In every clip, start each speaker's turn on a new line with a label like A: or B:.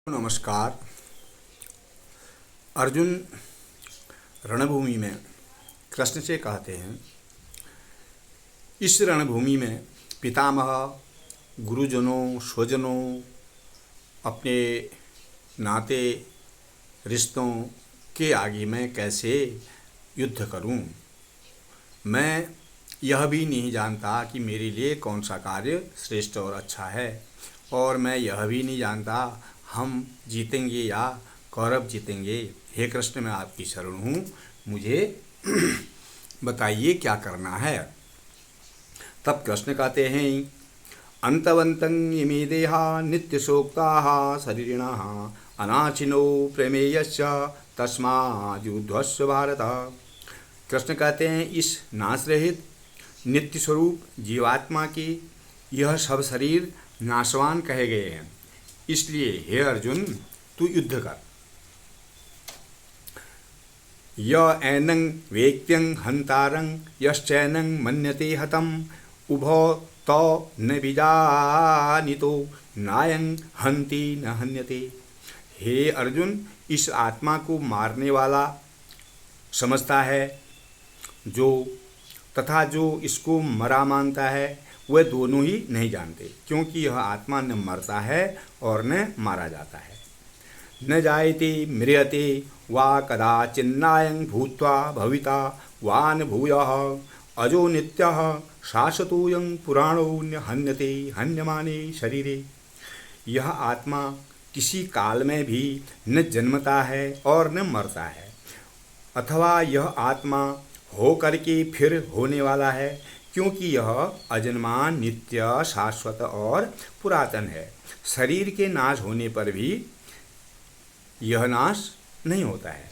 A: नमस्कार। अर्जुन रणभूमि में कृष्ण से कहते हैं, इस रणभूमि में पितामह, गुरुजनों, स्वजनों, अपने नाते रिश्तों के आगे मैं कैसे युद्ध करूं? मैं यह भी नहीं जानता कि मेरे लिए कौन सा कार्य श्रेष्ठ और अच्छा है, और मैं यह भी नहीं जानता हम जीतेंगे या कौरव जीतेंगे। हे कृष्ण, मैं आपकी शरण हूँ, मुझे बताइए क्या करना है। तब कृष्ण कहते हैं, अंतवंतं इमे देहा नित्यशोक्ताः शरीरिणः अनाशिनो प्रमेयस्य तस्माद्युद्धस्व भारत। कृष्ण कहते हैं, इस नाश रहित नित्य स्वरूप जीवात्मा के यह सब शरीर नाशवान कहे गए हैं, इसलिए हे अर्जुन तू युद्ध कर। य एनं वेक्त्यं हंतारं यश्चैनं मन्यते हतम् उभौ तौ न विजानीतो नायं हन्ति न हन्यते। हे अर्जुन, इस आत्मा को मारने वाला समझता है जो तथा जो इसको मरा मानता है, वह दोनों ही नहीं जानते, क्योंकि यह आत्मा न मरता है और न मारा जाता है। न जायते म्रियते वा कदाचिन्नायं भूत्वा भविता वा न भूयः अजो नित्यः शाश्वतोऽयं पुराणो न हन्यते हन्यमाने शरीरे। यह आत्मा किसी काल में भी न जन्मता है और न मरता है, अथवा यह आत्मा हो करके फिर होने वाला है, क्योंकि यह अजन्मा, नित्य, शाश्वत और पुरातन है। शरीर के नाश होने पर भी यह नाश नहीं होता है।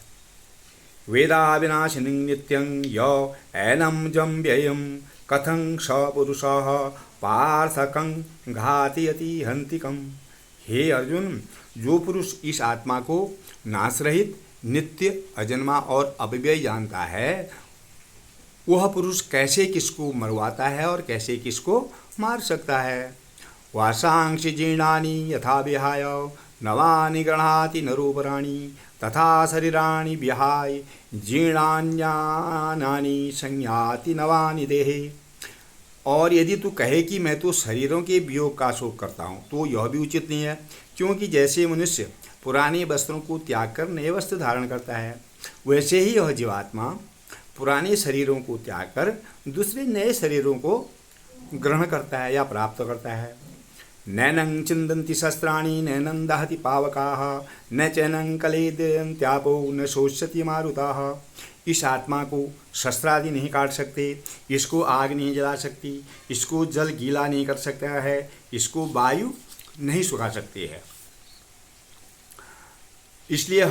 A: वेदाविनाशिनं नित्यं य एनं जं व्ययं कथं स पुरुषः पार्थकं घातयति हन्तिकम्। हे अर्जुन, जो पुरुष इस आत्मा को नाश रहित, नित्य, अजन्मा और अव्यय जानता है, वह पुरुष कैसे किसको मरवाता है और कैसे किसको मार सकता है। वासांसि जीर्णानि यथा विहाय नवानि गृह्णाति नरोपराणि तथा शरीराणि विहाय जीर्णान्यानि संयाति नवानि देहे। और यदि तू कहे कि मैं तो शरीरों के वियोग का शोक करता हूँ, तो यह भी उचित नहीं है, क्योंकि जैसे मनुष्य पुराने वस्त्रों को त्याग कर नए वस्त्र धारण करता है, वैसे ही यह जीवात्मा पुराने शरीरों को त्याग कर दूसरे नए शरीरों को ग्रहण करता है या प्राप्त करता है। नैनं चिंदन्ति शस्त्राणि नैनं दहति पावकाः न चैनं क्लेदयन्त्यापो न शोष्यति मारुताः। इस आत्मा को शस्त्रादि नहीं काट सकते, इसको आग नहीं जला सकती, इसको जल गीला नहीं कर सकता है, इसको वायु नहीं सुखा सकती है। इसलिए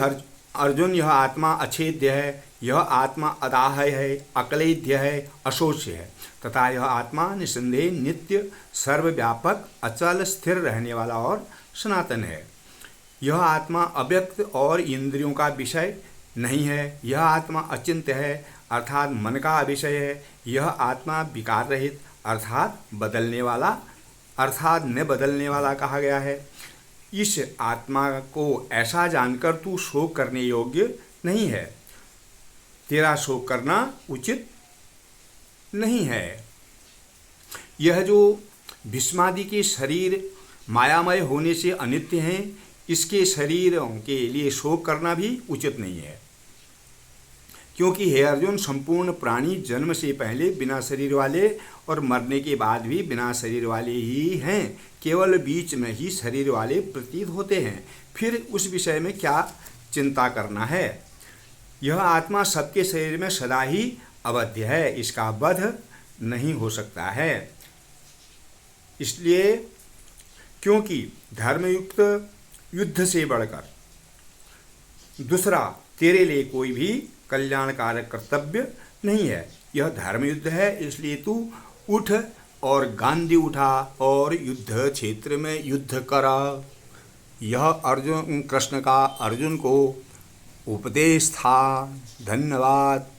A: अर्जुन, यह आत्मा अछेद्य है, यह आत्मा अदाह्य है, अक्लेद्य है, अशोच्य है, तथा यह आत्मा निसंदेह नित्य, सर्वव्यापक, अचल, स्थिर रहने वाला और सनातन है। यह आत्मा अव्यक्त और इंद्रियों का विषय नहीं है। यह आत्मा अचिंत्य है, अर्थात मन का विषय है। यह आत्मा विकार रहित, अर्थात बदलने वाला, अर्थात न बदलने वाला कहा गया है। इस आत्मा को ऐसा जानकर तू शोक करने योग्य नहीं है। तेरा शोक करना उचित नहीं है। यह जो भीष्मादि के शरीर मायामय होने से अनित्य हैं, इसके शरीरों के लिए शोक करना भी उचित नहीं है, क्योंकि हे अर्जुन, संपूर्ण प्राणी जन्म से पहले बिना शरीर वाले और मरने के बाद भी बिना शरीर वाले ही हैं। केवल बीच में ही शरीर वाले प्रतीत होते हैं। फिर उस विषय में क्या चिंता करना है। यह आत्मा सबके शरीर में सदा ही अवध्य है, इसका वध नहीं हो सकता है। इसलिए क्योंकि धर्मयुक्त युद्ध से बढ़कर दूसरा तेरे लिए कोई भी कल्याणकारक कर्तव्य नहीं है। यह धर्म युद्ध है, इसलिए तू उठ और गांधी उठा और युद्ध क्षेत्र में युद्ध करा। यह अर्जुन, कृष्ण का अर्जुन को उपदेश था। धन्यवाद।